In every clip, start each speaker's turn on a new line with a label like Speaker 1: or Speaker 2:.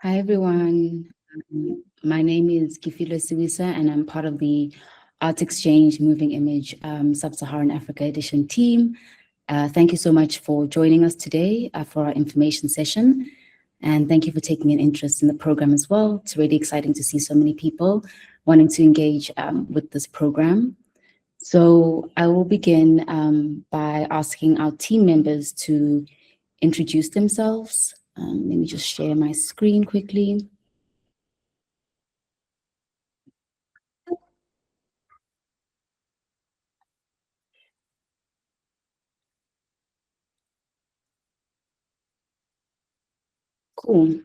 Speaker 1: Hi, everyone. My name is Kifilo Siwisa, and I'm part of the Art Exchange Moving Image Sub-Saharan Africa Edition team. Thank you so much for joining us today for our information session. And thank you for taking an interest in the program as well. It's really exciting to see so many people wanting to engage with this program. So I will begin by asking our team members to introduce themselves. Let me just share my screen quickly. Cool.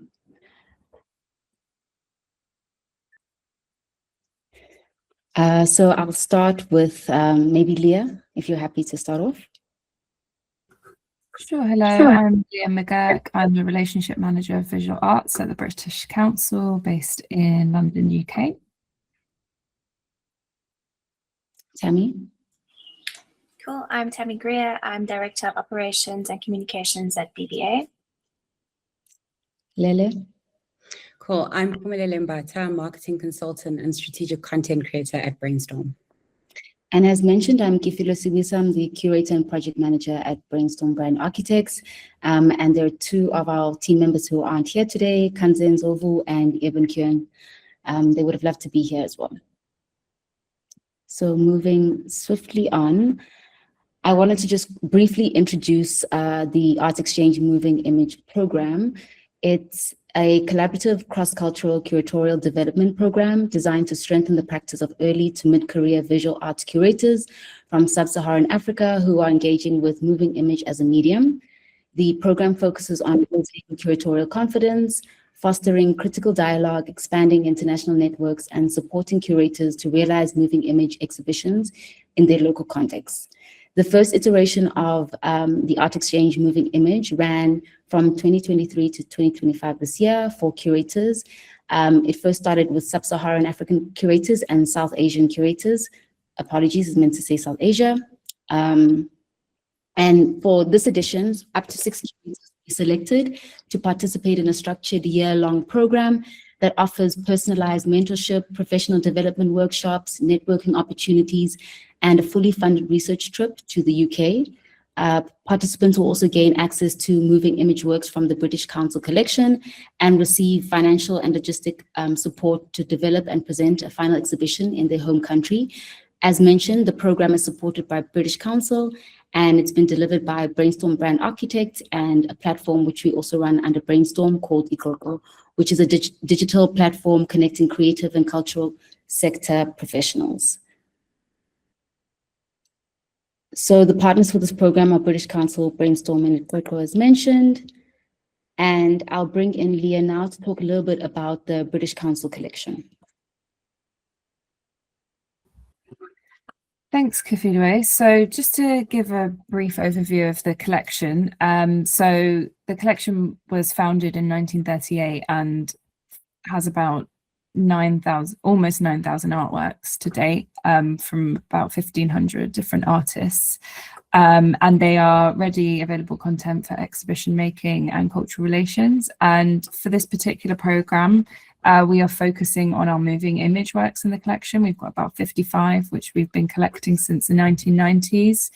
Speaker 1: So I'll start with maybe Leah, if you're happy to start off.
Speaker 2: Sure. Hello, I'm Leah McGurk. I'm the Relationship Manager of Visual Arts at the British Council based in London, UK.
Speaker 1: Tammy.
Speaker 3: Cool. I'm Tammy Greer. I'm Director of Operations and Communications at BBA.
Speaker 1: Lele.
Speaker 4: Cool. I'm Phumelele Mbata, Marketing Consultant and Strategic Content Creator at Brainstorm.
Speaker 1: And as mentioned, I'm Kifilo Siwisa. I'm the Curator and Project Manager at Brainstorm Brand Architects. And there are two of our team members who aren't here today, Kanzen Zovu and Eben Kieran. They would have loved to be here as well. So moving swiftly on, I wanted to just briefly introduce the Arts Exchange Moving Image program. It's a collaborative cross-cultural curatorial development program designed to strengthen the practice of early to mid-career visual arts curators from sub-Saharan Africa who are engaging with moving image as a medium. The program focuses on building curatorial confidence, fostering critical dialogue, expanding international networks, and supporting curators to realize moving image exhibitions in their local contexts. The first iteration of the Art Exchange Moving Image ran from 2023 to 2025 this year for curators. It first started with Sub-Saharan African curators and South Asian curators. Apologies, it's meant to say South Asia. And for this edition, up to 6 curators were selected to participate in a structured year-long program that offers personalized mentorship, professional development workshops, networking opportunities, and a fully funded research trip to the UK. Participants will also gain access to moving image works from the British Council collection and receive financial and logistic support to develop and present a final exhibition in their home country. As mentioned, the program is supported by British Council, and it's been delivered by Brainstorm Brand Architect and a platform which we also run under Brainstorm called Ikoko, which is a digital platform connecting creative and cultural sector professionals. So the partners for this program are British Council, Brainstorm, and Ikoko as mentioned. And I'll bring in Leah now to talk a little bit about the British Council collection.
Speaker 2: Thanks, Kifilo. So just to give a brief overview of the collection. So the collection was founded in 1938 and has about 9,000, almost 9,000 artworks to date from about 1,500 different artists. And they are ready, available content for exhibition making and cultural relations. And for this particular program, we are focusing on our moving image works in the collection. We've got about 55, which we've been collecting since the 1990s.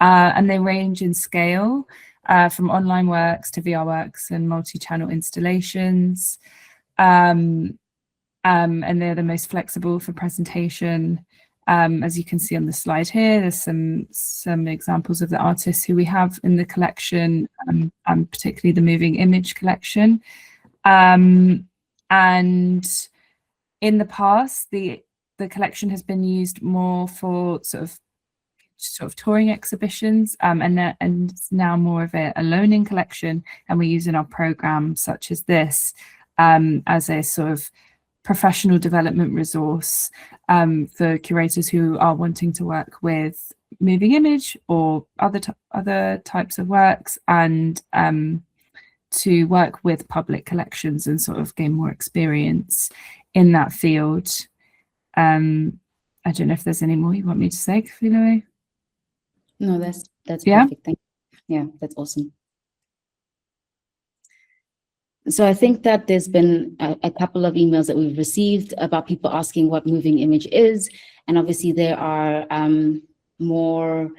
Speaker 2: And they range in scale from online works to VR works and multi-channel installations. And they're the most flexible for presentation. As you can see on the slide here, there's some examples of the artists who we have in the collection, and particularly the moving image collection. And in the past, the collection has been used more for sort of touring exhibitions, and it's now more of a loaning collection, and we use in our program such as this as a sort of professional development resource for curators who are wanting to work with moving image or other types of works, and to work with public collections and sort of gain more experience in that field. I don't know if there's any more you want me to say, Kifilo?
Speaker 1: No, that's
Speaker 2: Yeah?
Speaker 1: perfect. Thank you. Yeah, that's awesome. So I think that there's been a couple of emails that we've received about people asking what moving image is. And obviously there are more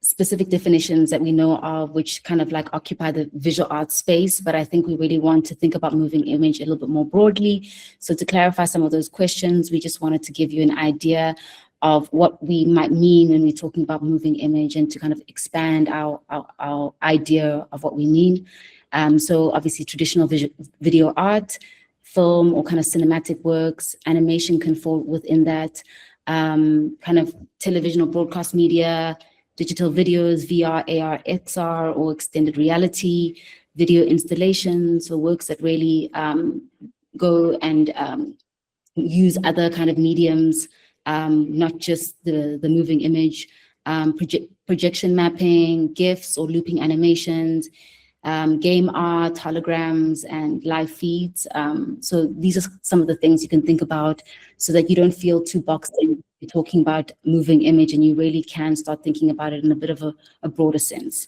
Speaker 1: specific definitions that we know of, which kind of like occupy the visual arts space. But I think we really want to think about moving image a little bit more broadly. So to clarify some of those questions, we just wanted to give you an idea of what we might mean when we're talking about moving image and to kind of expand our idea of what we mean. So obviously traditional video art, film or kind of cinematic works, animation can fall within that, kind of television or broadcast media, digital videos, VR, AR, XR, or extended reality, video installations, so works that really go and use other kind of mediums, not just the moving image, projection mapping, GIFs or looping animations, game art, holograms, and live feeds. So these are some of the things you can think about so that you don't feel too boxed in. You're talking about moving image and you really can start thinking about it in a bit of a broader sense.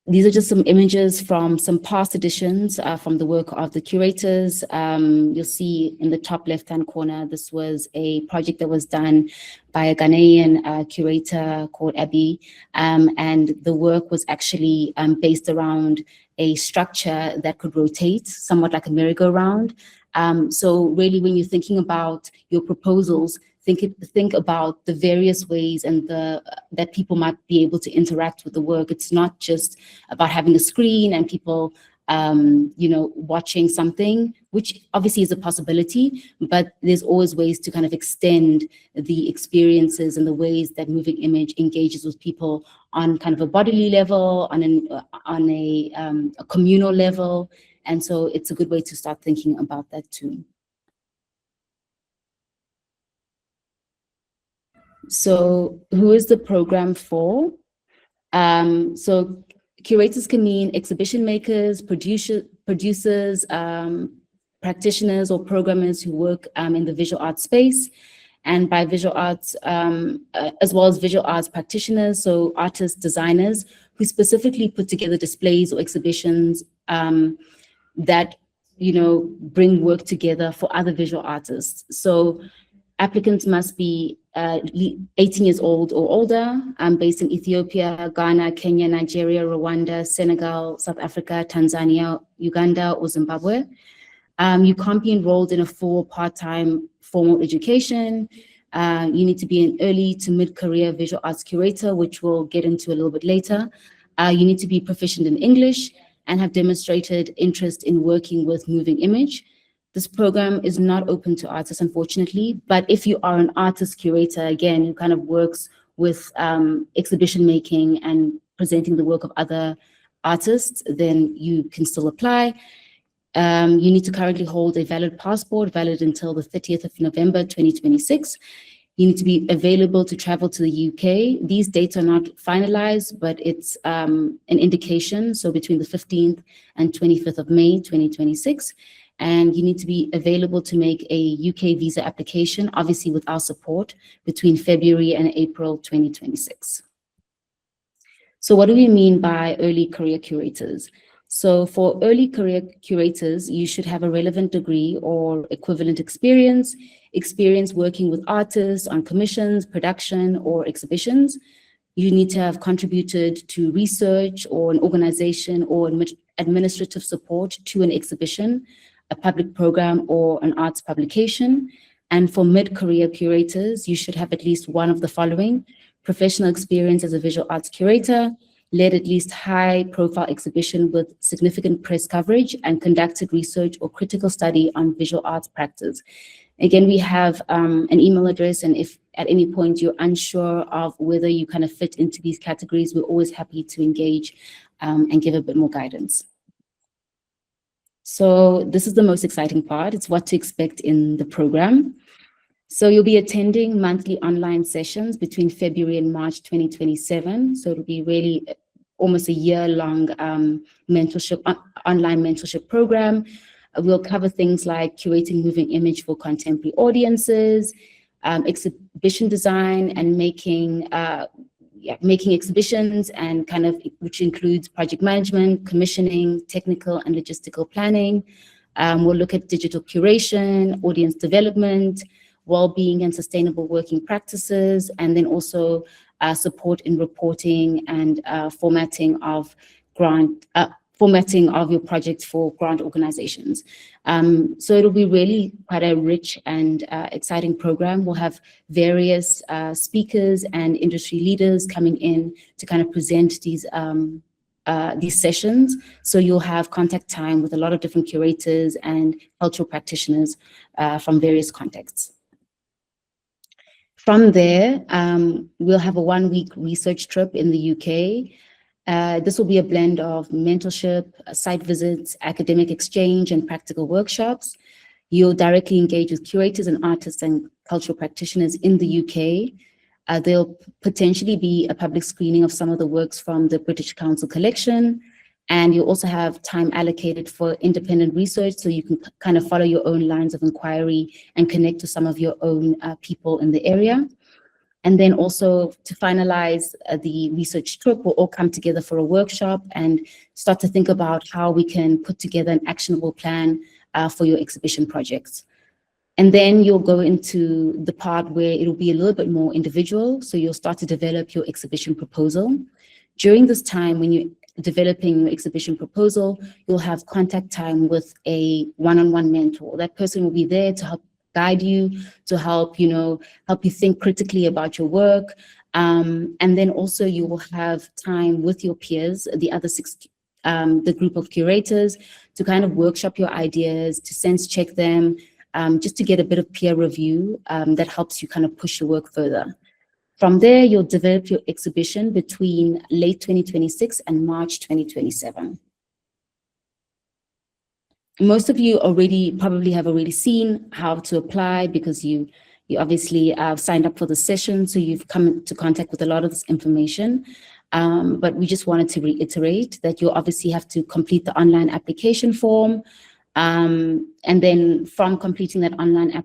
Speaker 1: These are just some images from some past editions from the work of the curators. You'll see in the top left-hand corner, this was a project that was done by a Ghanaian curator called Abby. And the work was actually based around a structure that could rotate, somewhat like a merry-go-round. So really, when you're thinking about your proposals, think about the various ways and that people might be able to interact with the work. It's not just about having a screen and people, watching something, which obviously is a possibility, but there's always ways to kind of extend the experiences and the ways that moving image engages with people on kind of a bodily level, on a communal level. And so it's a good way to start thinking about that too. So who is the program for? So curators can mean exhibition makers, producers, practitioners or programmers who work in the visual arts space. And by visual arts, as well as visual arts practitioners, so artists, designers, who specifically put together displays or exhibitions that, bring work together for other visual artists. So applicants must be 18 years old or older, based in Ethiopia, Ghana, Kenya, Nigeria, Rwanda, Senegal, South Africa, Tanzania, Uganda, or Zimbabwe. You can't be enrolled in a full part-time formal education. You need to be an early to mid-career visual arts curator, which we'll get into a little bit later. You need to be proficient in English and have demonstrated interest in working with moving image. This program is not open to artists, unfortunately, but if you are an artist curator, again, who kind of works with exhibition making and presenting the work of other artists, then you can still apply. You need to currently hold a valid passport, valid until the 30th of November, 2026. You need to be available to travel to the UK. These dates are not finalized, but it's an indication, so between the 15th and 25th of May, 2026. And you need to be available to make a UK visa application, obviously with our support, between February and April 2026. So what do we mean by early career curators? So for early career curators, you should have a relevant degree or equivalent experience working with artists on commissions, production, or exhibitions. You need to have contributed to research or an organization or administrative support to an exhibition, a public program, or an arts publication. And for mid-career curators, you should have at least one of the following: professional experience as a visual arts curator, led at least high-profile exhibition with significant press coverage, and conducted research or critical study on visual arts practice. Again, we have an email address, and if at any point you're unsure of whether you kind of fit into these categories, we're always happy to engage and give a bit more guidance. So this is the most exciting part. It's what to expect in the program. So you'll be attending monthly online sessions between February and March 2027. So it'll be really almost a year-long online mentorship program. We'll cover things like curating moving image for contemporary audiences, exhibition design, and making making exhibitions and kind of, which includes project management, commissioning, technical and logistical planning. We'll look at digital curation, audience development, well-being and sustainable working practices, and then also support in reporting and formatting of your projects for grant organizations. So it'll be really quite a rich and exciting program. We'll have various speakers and industry leaders coming in to kind of present these sessions. So you'll have contact time with a lot of different curators and cultural practitioners from various contexts. From there, we'll have a 1-week research trip in the UK. This will be a blend of mentorship, site visits, academic exchange, and practical workshops. You'll directly engage with curators and artists and cultural practitioners in the UK. There'll potentially be a public screening of some of the works from the British Council collection. And you'll also have time allocated for independent research, so you can kind of follow your own lines of inquiry and connect to some of your own people in the area. And then also to finalize the research trip, we'll all come together for a workshop and start to think about how we can put together an actionable plan for your exhibition projects. And then you'll go into the part where it'll be a little bit more individual. So you'll start to develop your exhibition proposal. During this time, when you're developing your exhibition proposal, you'll have contact time with a one-on-one mentor. That person will be there to help guide you, to help you think critically about your work. And then also you will have time with your peers, the other the group of curators, to kind of workshop your ideas, to sense check them, just to get a bit of peer review that helps you kind of push your work further. From there, you'll develop your exhibition between late 2026 and March 2027. Most of you probably have already seen how to apply, because you obviously signed up for the session, so you've come into contact with a lot of this information. But we just wanted to reiterate that you obviously have to complete the online application form. And then from completing that online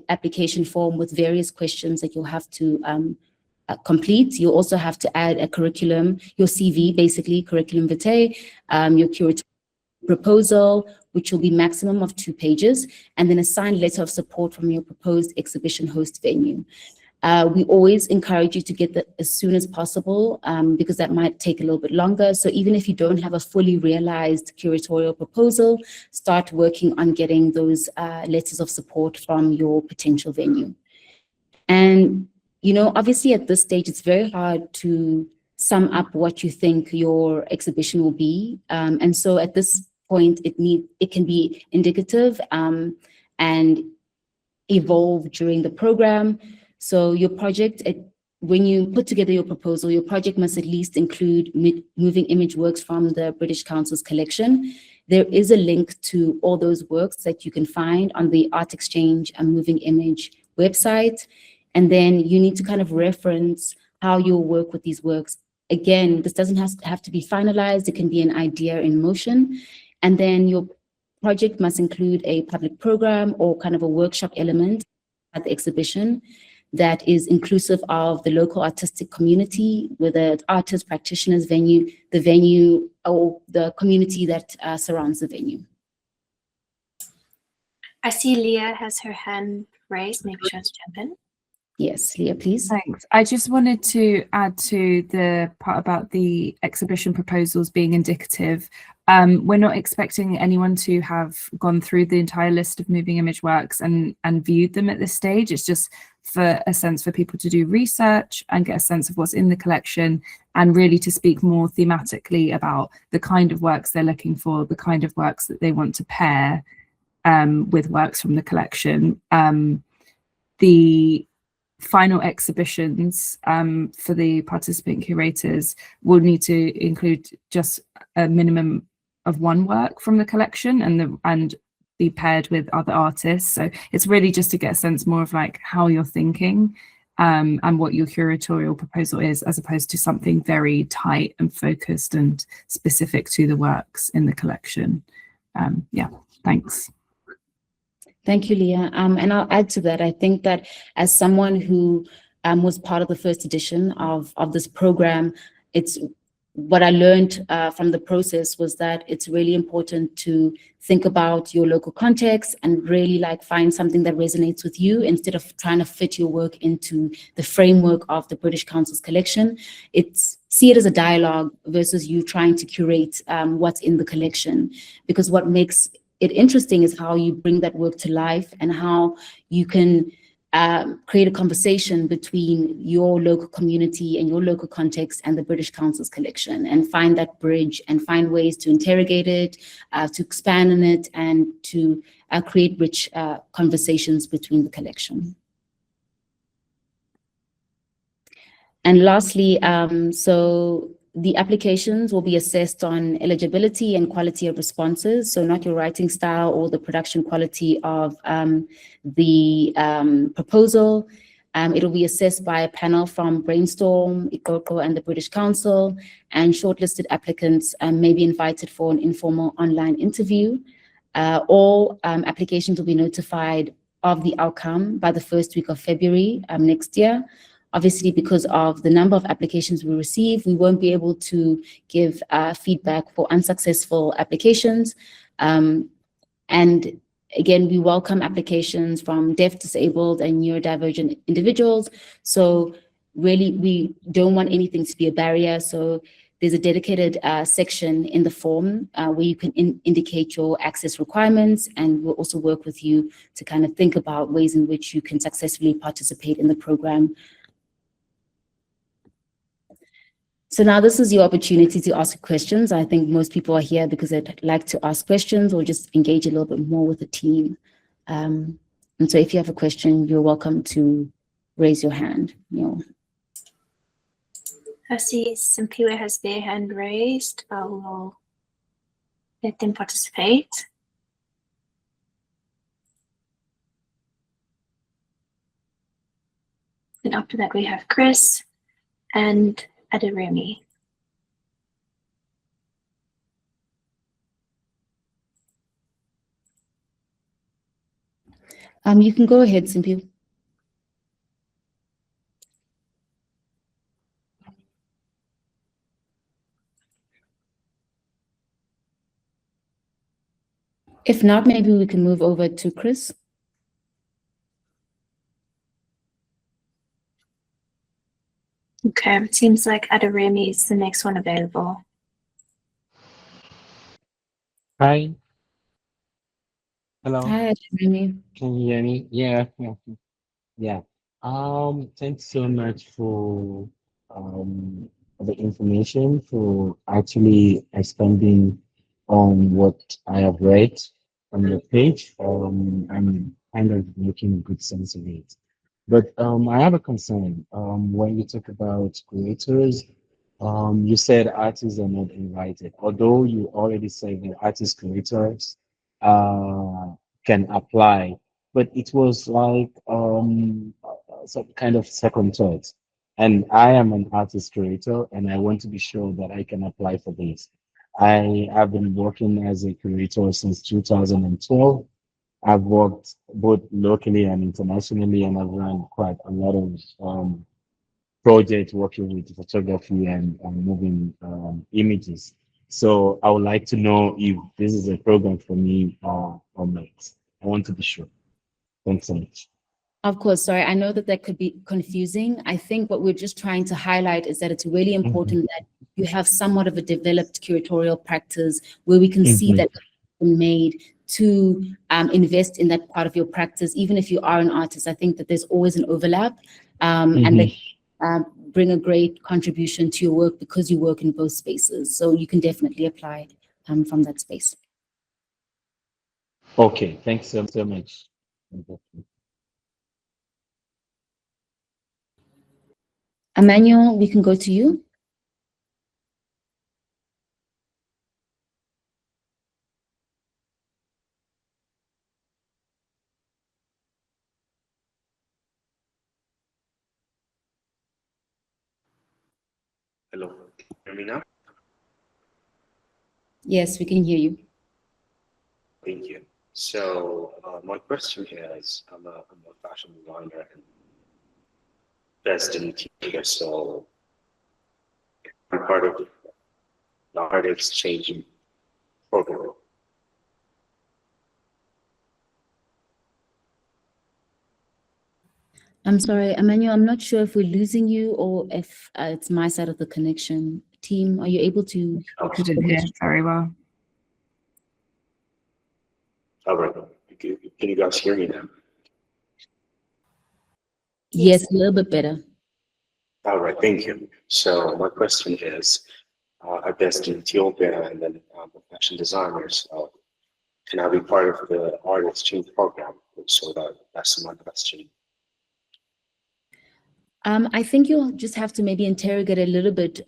Speaker 1: application form with various questions that you'll have to complete, you also have to add a curriculum, your CV, basically, curriculum vitae, your curatorial proposal, which will be maximum of 2 pages, and then a signed letter of support from your proposed exhibition host venue. We always encourage you to get that as soon as possible, because that might take a little bit longer. So even if you don't have a fully realized curatorial proposal, start working on getting those letters of support from your potential venue. And, obviously at this stage, it's very hard to sum up what you think your exhibition will be. And so at this point, it can be indicative and evolve during the program. So your project, when you put together your proposal, your project must at least include moving image works from the British Council's collection. There is a link to all those works that you can find on the Art Exchange and Moving Image website. And then you need to kind of reference how you'll work with these works. Again, this doesn't have to be finalized. It can be an idea in motion. And then your project must include a public program or kind of a workshop element at the exhibition that is inclusive of the local artistic community, whether it's artists, practitioners, the venue, or the community that surrounds the venue.
Speaker 3: I see Leah has her hand raised. Maybe she wants to jump in.
Speaker 1: Yes, Leah, please.
Speaker 2: Thanks. I just wanted to add to the part about the exhibition proposals being indicative. We're not expecting anyone to have gone through the entire list of moving image works and viewed them at this stage. It's just for a sense for people to do research and get a sense of what's in the collection, and really to speak more thematically about the kind of works they're looking for, the kind of works that they want to pair with works from the collection. The final exhibitions for the participant curators will need to include just a minimum of 1 work from the collection and be paired with other artists. So it's really just to get a sense more of like how you're thinking and what your curatorial proposal is, as opposed to something very tight and focused and specific to the works in the collection. Yeah, thanks.
Speaker 1: Thank you, Leah. And I'll add to that. I think that as someone who was part of the first edition of this program. It's what I learned from the process was that it's really important to think about your local context and really like find something that resonates with you instead of trying to fit your work into the framework of the British Council's collection. See it as a dialogue versus you trying to curate what's in the collection, because what makes it interesting is how you bring that work to life and how you can create a conversation between your local community and your local context and the British Council's collection, and find that bridge and find ways to interrogate it, to expand on it, and to create rich conversations between the collection. And lastly, so the applications will be assessed on eligibility and quality of responses, so not your writing style or the production quality of the proposal. It'll be assessed by a panel from Brainstorm, ICOCO, and the British Council, and shortlisted applicants may be invited for an informal online interview. All applications will be notified of the outcome by the first week of February next year. Obviously, because of the number of applications we receive, we won't be able to give feedback for unsuccessful applications. And again, we welcome applications from deaf, disabled, and neurodivergent individuals. So really, we don't want anything to be a barrier. So there's a dedicated section in the form where you can indicate your access requirements, and we'll also work with you to kind of think about ways in which you can successfully participate in the program. So now this is your opportunity to ask questions. I think most people are here because they'd like to ask questions or just engage a little bit more with the team. And so if you have a question, you're welcome to raise your hand.
Speaker 3: I see Simpiwe has their hand raised. I will let them participate. And after that, we have Chris and Aderemi.
Speaker 1: You can go ahead, Simpiwe. If not, maybe we can move over to Chris.
Speaker 3: Okay, it seems like Aderemi is the next one available.
Speaker 5: Hi. Hello.
Speaker 1: Hi, Remy.
Speaker 5: Can you hear me? Yeah. Thanks so much for the information, for actually expanding on what I have read on your page. I'm kind of making good sense of it. But I have a concern. When you talk about creators, you said artists are not invited, although you already said that artist creators can apply, but it was like some kind of second thought. And I am an artist creator, and I want to be sure that I can apply for this. I have been working as a creator since 2012. I've worked both locally and internationally, and I've run quite a lot of projects working with photography and moving images. So I would like to know if this is a program for me or not. I want to be sure. Thanks so much.
Speaker 1: Of course, sorry, I know that could be confusing. I think what we're just trying to highlight is that it's really important that you have somewhat of a developed curatorial practice where we can see that it's been made to invest in that part of your practice. Even if you are an artist, I think that there's always an overlap and that bring a great contribution to your work because you work in both spaces. So you can definitely apply from that space.
Speaker 5: Okay, thanks so much.
Speaker 1: Emmanuel, we can go to you.
Speaker 6: Hello, can you hear me now?
Speaker 1: Yes, we can hear you.
Speaker 6: Thank you. So my question here is, I'm a fashion designer, and best in Kenya, so I'm part of the art exchange program.
Speaker 1: I'm sorry, Emmanuel, I'm not sure if we're losing you or if it's my side of the connection. Team, are you able to?
Speaker 2: I couldn't hear very well.
Speaker 6: All right, can you guys hear me now?
Speaker 1: Yes, a little bit better.
Speaker 6: All right, thank you. So my question is, I based in Ethiopia and then I'm a fashion designer, so can I be part of the art exchange program? So that's my question.
Speaker 1: I think you'll just have to maybe interrogate a little bit.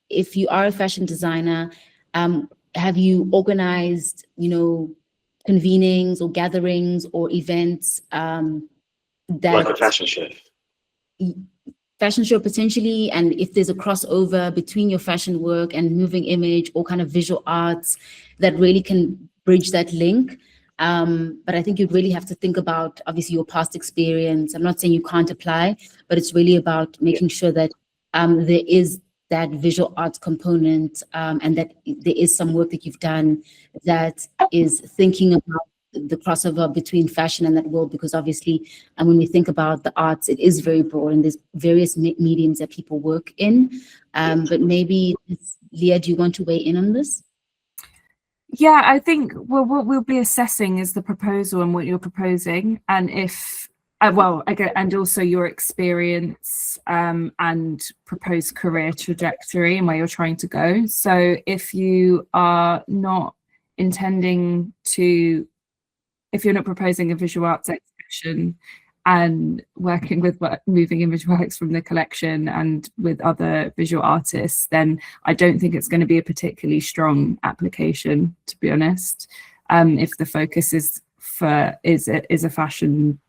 Speaker 1: If you are a fashion designer, have you organized, convenings or gatherings or events
Speaker 6: Like a fashion show.
Speaker 1: fashion show potentially, and if there's a crossover between your fashion work and moving image or kind of visual arts that really can bridge that link. But I think you'd really have to think about obviously your past experience. I'm not saying you can't apply, but it's really about making sure that there is that visual arts component, and that there is some work that you've done that is thinking about the crossover between fashion and that world, because obviously, and when we think about the arts, it is very broad and there's various mediums that people work in. But maybe, Leah, do you want to weigh in on this?
Speaker 2: Yeah, I think what we'll be assessing is the proposal and what you're proposing, and if again, and also your experience and proposed career trajectory and where you're trying to go. So if you are not intending to, if you're not proposing a visual arts exhibition and working with moving image works from the collection and with other visual artists, then I don't think it's going to be a particularly strong application, to be honest. If the focus is a fashion,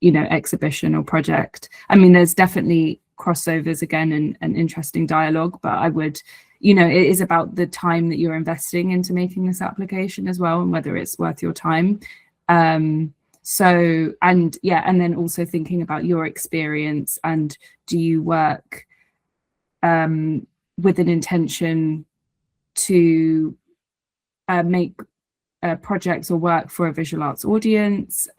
Speaker 2: exhibition or project. I mean, there's definitely crossovers again and interesting dialogue, but I would, it is about the time that you're investing into making this application as well, and whether it's worth your time. So, and then also thinking about your experience, and do you work with an intention to make projects or work for a visual arts audience,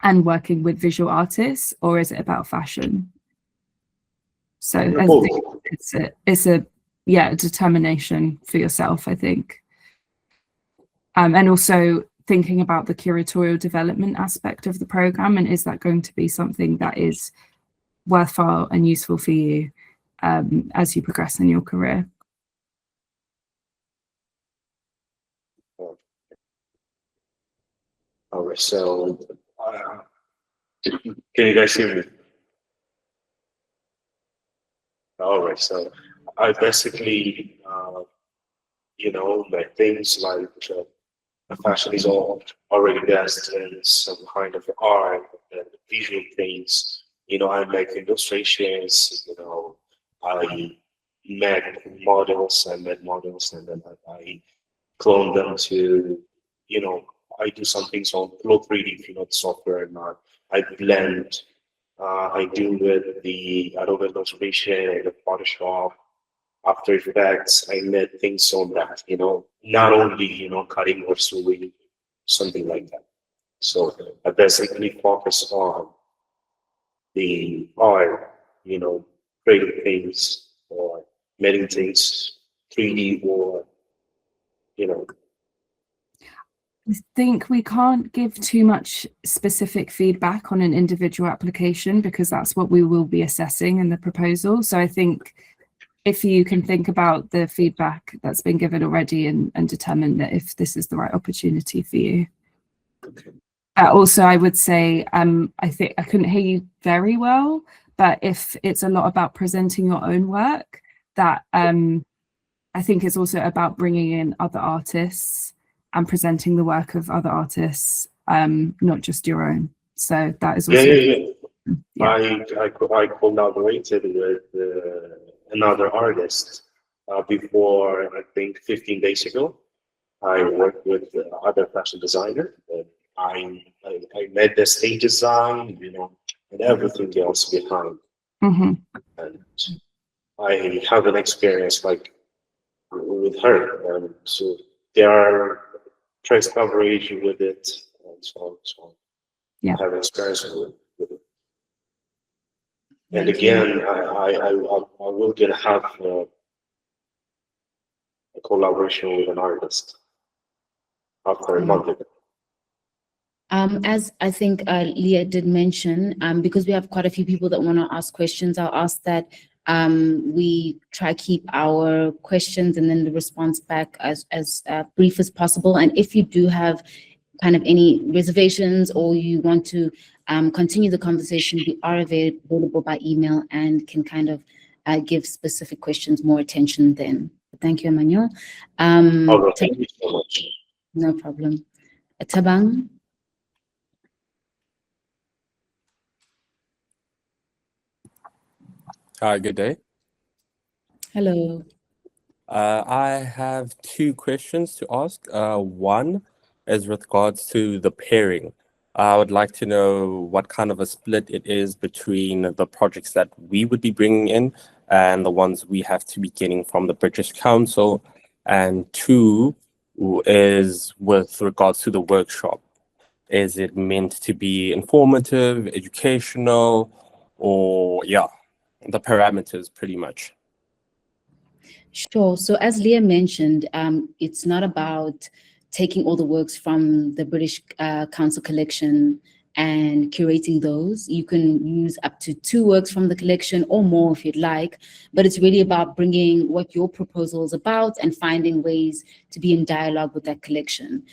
Speaker 2: and working with visual artists, or is it about fashion? So I think it's a determination for yourself, I think. And also thinking about the curatorial development aspect of the program, and is that going to be something that is worthwhile and useful for you as you progress in your career?
Speaker 6: All right, so can you guys hear me? All right, so I basically, like things like fashion is all already based in some kind of art and visual things. I make illustrations, I met models and then I clone them to, I do some things on Flow 3D, if you know the software, and I blend. I do with the Adobe Illustrator, the Photoshop, After Effects. I made things on that, not only, cutting or sewing, something like that. So I basically focus on the art, creating things or making things 3D or,
Speaker 2: I think we can't give too much specific feedback on an individual application, because that's what we will be assessing in the proposal. So I think if you can think about the feedback that's been given already and determine that if this is the right opportunity for you.
Speaker 6: Okay.
Speaker 2: Also, I would say, I think I couldn't hear you very well, but if it's a lot about presenting your own work, that I think it's also about bringing in other artists and presenting the work of other artists, not just your own. So that is also
Speaker 6: I collaborated with another artist before, I think 15 days ago. I worked with other fashion designer. I made the stage design, and everything else behind.
Speaker 2: Hmm.
Speaker 6: And I have an experience like with her, and so there are press coverage with it, and so on. So
Speaker 2: Yeah.
Speaker 6: I have experience with it. And
Speaker 1: Thank you.
Speaker 6: again, I will gonna have a collaboration with an artist after a month ago.
Speaker 1: As I think Leah did mention, because we have quite a few people that want to ask questions, I'll ask that we try keep our questions and then the response back as brief as possible. And if you do have kind of any reservations or you want to continue the conversation, we are available by email and can kind of give specific questions more attention then. Thank you, Emmanuel.
Speaker 6: Oh, thank you so much.
Speaker 1: No problem. Tabang?
Speaker 7: Hi, good day.
Speaker 1: Hello.
Speaker 7: I have two questions to ask. One is with regards to the pairing. I would like to know what kind of a split it is between the projects that we would be bringing in and the ones we have to be getting from the British Council. And two is with regards to the workshop. Is it meant to be informative, educational, or the parameters pretty much?
Speaker 1: Sure. So as Leah mentioned, it's not about taking all the works from the British Council collection and curating those. You can use up to 2 works from the collection or more if you'd like, but it's really about bringing what your proposal is about and finding ways to be in dialogue with that collection.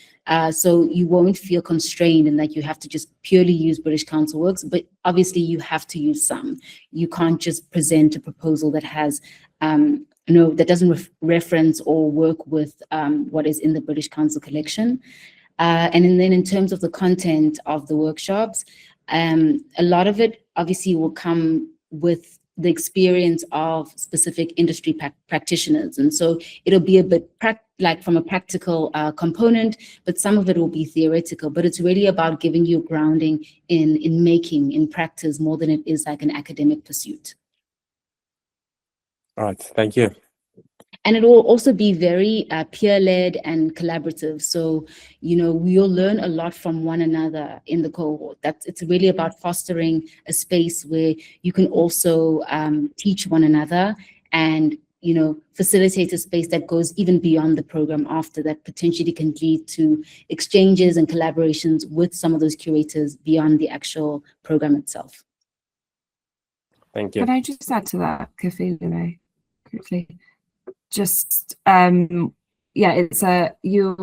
Speaker 1: So you won't feel constrained in that you have to just purely use British Council works, but obviously you have to use some. You can't just present a proposal that has that doesn't reference or work with what is in the British Council collection. And then in terms of the content of the workshops, a lot of it obviously will come with the experience of specific industry practitioners. And so it'll be a bit like from a practical component, but some of it will be theoretical, but it's really about giving you grounding in practice more than it is like an academic pursuit.
Speaker 7: All right, thank you.
Speaker 1: And it will also be very peer-led and collaborative. So, we'll learn a lot from one another in the cohort. It's really about fostering a space where you can also teach one another and, facilitate a space that goes even beyond the program after that potentially can lead to exchanges and collaborations with some of those curators beyond the actual program itself.
Speaker 7: Thank you.
Speaker 2: Can I just add to that, Kafilime, quickly? Just you'll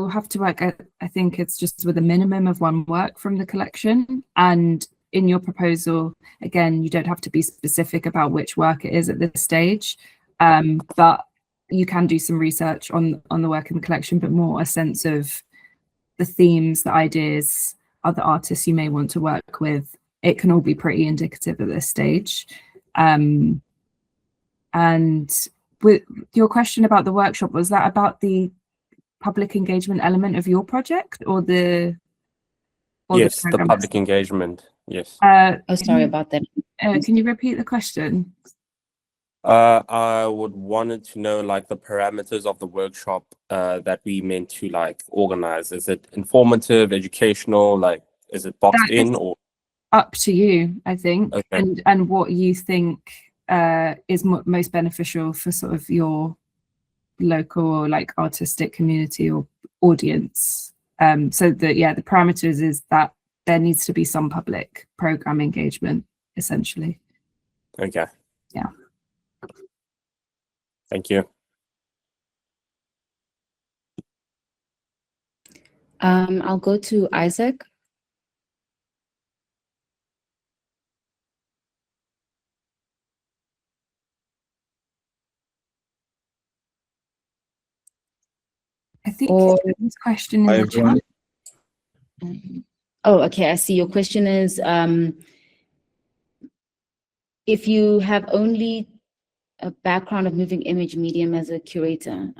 Speaker 2: have to work I think it's just with a minimum of 1 work from the collection, and in your proposal again you don't have to be specific about which work it is at this stage, but you can do some research on the work in the collection, but more a sense of the themes, the ideas, other artists you may want to work with. It can all be pretty indicative at this stage. And with your question about the workshop, was that about the public engagement element of your project or the
Speaker 7: Yes, the
Speaker 2: program?
Speaker 7: public engagement. Yes.
Speaker 1: Sorry about that.
Speaker 2: Can you repeat the question?
Speaker 7: I would wanted to know like the parameters of the workshop that we meant to like organize. Is it informative, educational? Like, is it boxed in or?
Speaker 2: Up to you, I think,
Speaker 7: Okay.
Speaker 2: and what you think is most beneficial for sort of your local or like artistic community or audience. So the parameters is that there needs to be some public program engagement, essentially.
Speaker 7: Okay.
Speaker 2: Yeah.
Speaker 7: Thank you.
Speaker 1: I'll go to Isaac.
Speaker 2: I think
Speaker 1: Or-
Speaker 2: this question in the chat.
Speaker 1: Oh, okay. I see. Your question is, if you have only a background of moving image medium as a curator,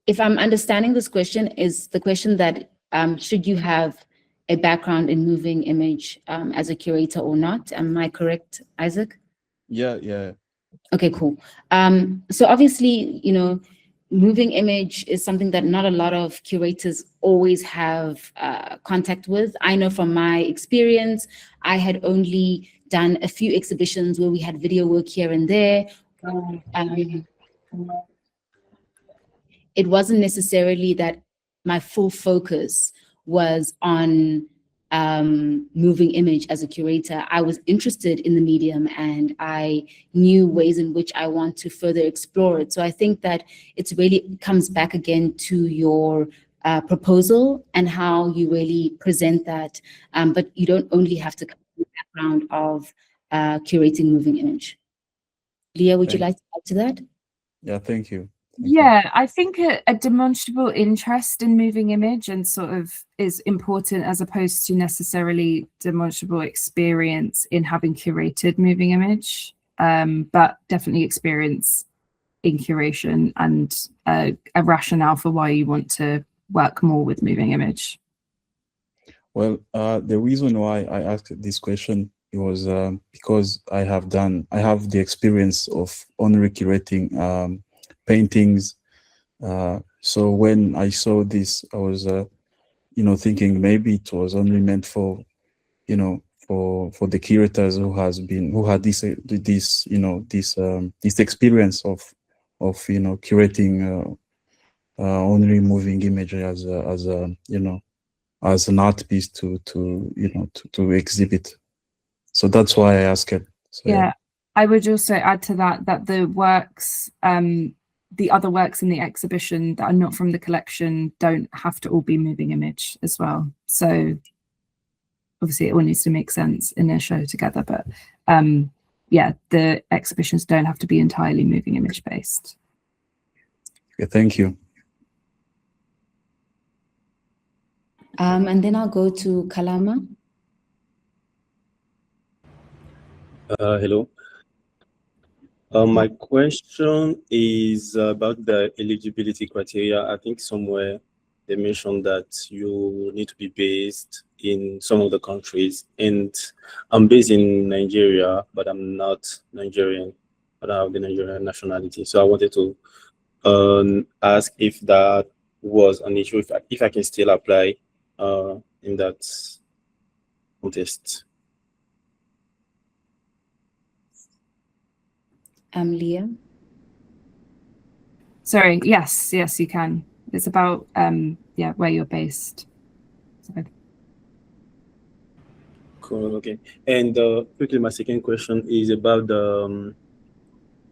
Speaker 1: if I'm understanding this question, is the question that should you have a background in moving image as a curator or not? Am I correct, Isaac?
Speaker 8: Yeah.
Speaker 1: Okay, cool. So obviously, you know, moving image is something that not a lot of curators always have contact with. I know from my experience, I had only done a few exhibitions where we had video work here and there. It wasn't necessarily that my full focus was on moving image as a curator. I was interested in the medium and I knew ways in which I want to further explore it. So I think that it's really comes back again to your proposal and how you really present that. But you don't only have to come from the background of curating moving image. Leah, would you like to add to that?
Speaker 8: Yeah, thank you.
Speaker 2: Yeah, I think a demonstrable interest in moving image and sort of is important as opposed to necessarily demonstrable experience in having curated moving image, but definitely experience in curation and a rationale for why you want to work more with moving image.
Speaker 8: Well, the reason why I asked this question was because I have the experience of only curating paintings. So when I saw this, I was, thinking maybe it was only meant for, for the curators who had this experience of curating only moving image as an art piece to exhibit. So that's why I asked it. So,
Speaker 2: yeah, I would also add to that the works, the other works in the exhibition that are not from the collection don't have to all be moving image as well. So obviously it all needs to make sense in a show together, but yeah, the exhibitions don't have to be entirely moving image based.
Speaker 8: yeah, thank you.
Speaker 1: And then I'll go to Kalama.
Speaker 9: Hello. My question is about the eligibility criteria. I think somewhere they mentioned that you need to be based in some of the countries, and I'm based in Nigeria, but I'm not Nigerian, but I have the Nigerian nationality. So I wanted to ask if that was an issue, if I can still apply in that contest.
Speaker 1: Leah.
Speaker 2: Sorry, yes, you can. It's about where you're based. So.
Speaker 9: Cool. Okay. And quickly, my second question is about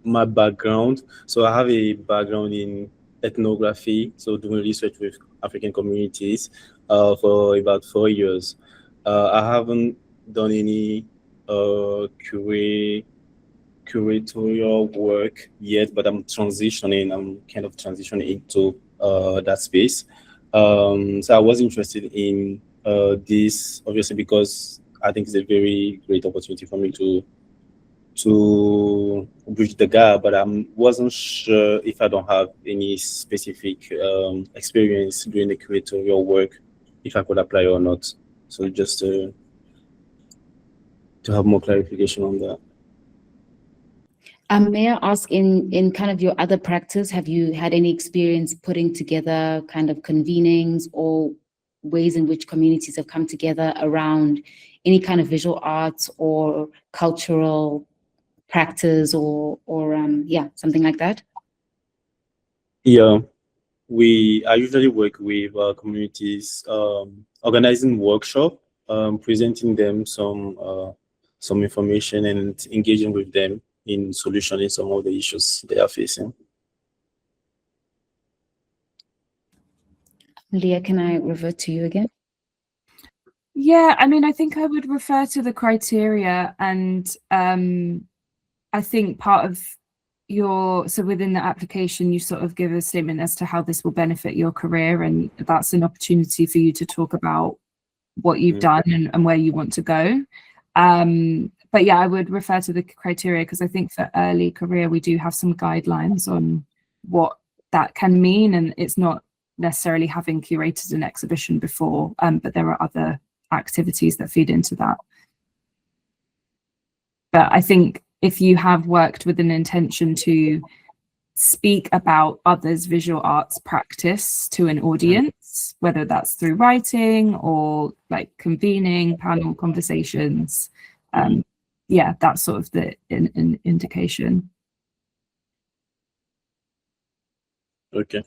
Speaker 9: my background. So I have a background in ethnography, so doing research with African communities for about 4 years. I haven't done any curatorial work yet, but I'm kind of transitioning into that space. So I was interested in this, obviously, because I think it's a very great opportunity for me to bridge the gap, but I wasn't sure if I don't have any specific experience doing the curatorial work, if I could apply or not. So just to have more clarification on that.
Speaker 1: May I ask, in kind of your other practice, have you had any experience putting together kind of convenings or ways in which communities have come together around any kind of visual arts or cultural practice or something like that?
Speaker 9: Yeah, I usually work with communities, organizing workshop, presenting them some information and engaging with them in solutioning some of the issues they are facing.
Speaker 1: Leah, can I revert to you again?
Speaker 2: Yeah, I mean, I think I would refer to the criteria, and I think part of so within the application, you sort of give a statement as to how this will benefit your career, and that's an opportunity for you to talk about what you've done and where you want to go. But yeah, I would refer to the criteria because I think for early career, we do have some guidelines on what that can mean, and it's not necessarily having curated an exhibition before, but there are other activities that feed into that. But I think if you have worked with an intention to speak about others' visual arts practice to an audience, whether that's through writing or like convening panel conversations, yeah, that's sort of the indication.
Speaker 9: Okay.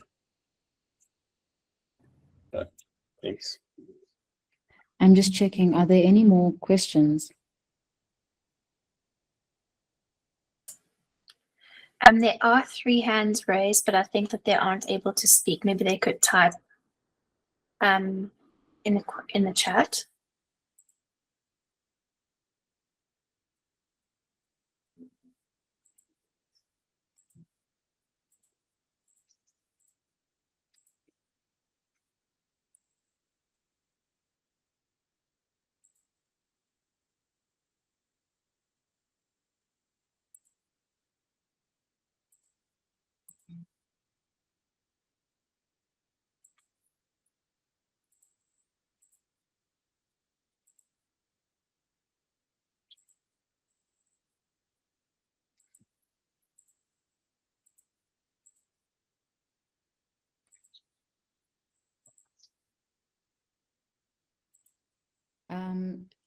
Speaker 9: Thanks.
Speaker 1: I'm just checking, are there any more questions?
Speaker 3: There are 3 hands raised, but I think that they aren't able to speak. Maybe they could type in the chat.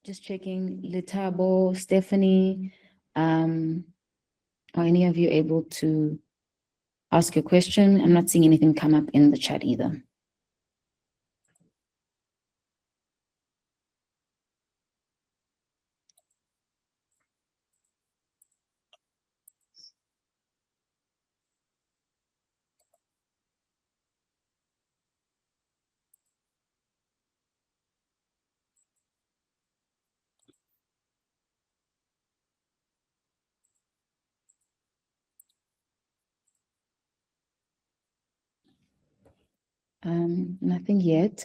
Speaker 1: Just checking, Letabo, Stephanie, are any of you able to ask a question? I'm not seeing anything come up in the chat either. Nothing yet.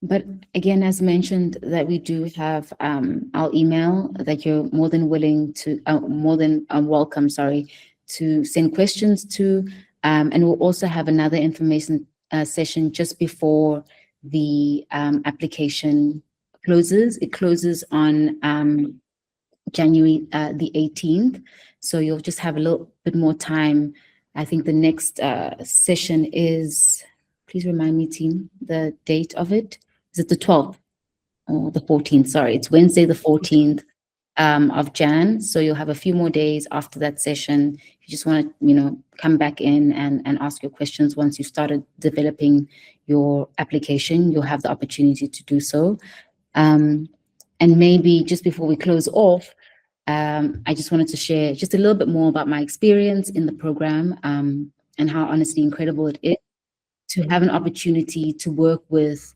Speaker 1: But again, as mentioned, that we do have our email that you're more than willing to, more than welcome, sorry, to send questions to. And we'll also have another information session just before the application closes. It closes on January the 18th. So you'll just have a little bit more time. I think the next session is, please remind me, team, the date of it. Is it the 12th or the 14th? Sorry, it's Wednesday, the 14th of Jan. So you'll have a few more days after that session. If you just want to, come back in and ask your questions once you started developing your application, you'll have the opportunity to do so. And maybe just before we close off, I just wanted to share just a little bit more about my experience in the program and how honestly incredible it is to have an opportunity to work with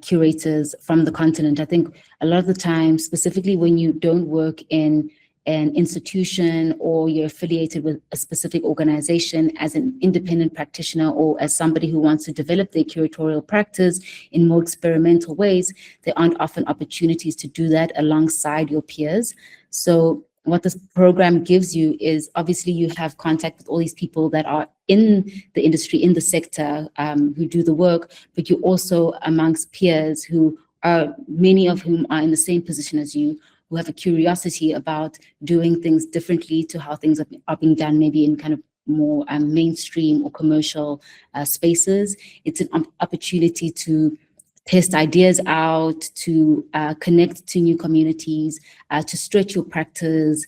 Speaker 1: curators from the continent. I think a lot of the time, specifically when you don't work in an institution or you're affiliated with a specific organization as an independent practitioner or as somebody who wants to develop their curatorial practice in more experimental ways, there aren't often opportunities to do that alongside your peers. So what this program gives you is obviously you have contact with all these people that are in the industry, in the sector, who do the work, but you're also amongst peers who are, many of whom are in the same position as you, who have a curiosity about doing things differently to how things are being done, maybe in kind of more mainstream or commercial spaces. It's an opportunity to test ideas out, to connect to new communities, to stretch your practice,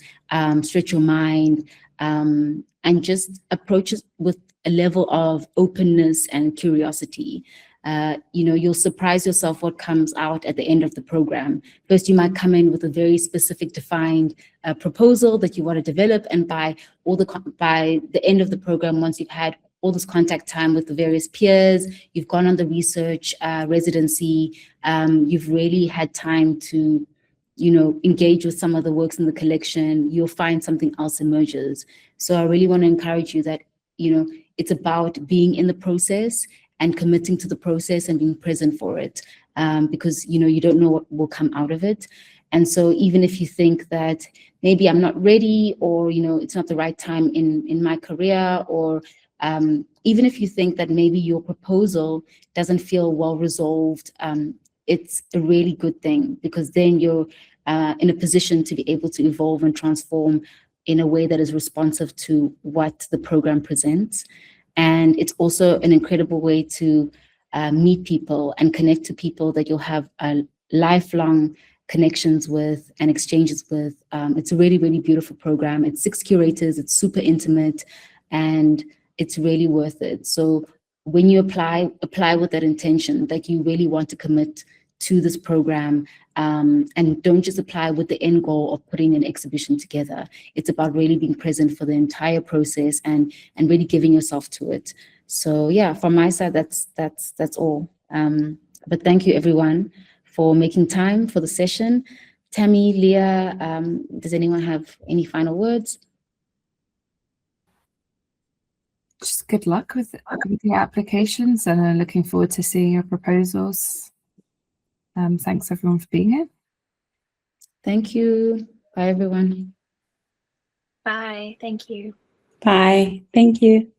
Speaker 1: stretch your mind, and just approach it with a level of openness and curiosity. You'll surprise yourself what comes out at the end of the program. First, you might come in with a very specific defined proposal that you want to develop, and by the end of the program, once you've had all this contact time with the various peers, you've gone on the research residency, you've really had time to, engage with some of the works in the collection, you'll find something else emerges. So I really want to encourage you that, it's about being in the process and committing to the process and being present for it, because, you don't know what will come out of it. And so even if you think that maybe I'm not ready, or, it's not the right time in my career, or even if you think that maybe your proposal doesn't feel well resolved, it's a really good thing, because then you're in a position to be able to evolve and transform in a way that is responsive to what the program presents. And it's also an incredible way to meet people and connect to people that you'll have lifelong connections with and exchanges with. It's a really, really beautiful program. It's 6 curators, it's super intimate, and it's really worth it. So when you apply with that intention that you really want to commit to this program, and don't just apply with the end goal of putting an exhibition together. It's about really being present for the entire process and really giving yourself to it. So yeah, from my side, that's all. But thank you everyone for making time for the session. Tammy, Leah, does anyone have any final words?
Speaker 2: Just good luck with the applications, and I'm looking forward to seeing your proposals. Thanks everyone for being here.
Speaker 1: Thank you. Bye everyone.
Speaker 3: Bye. Thank you.
Speaker 4: Bye. Thank you.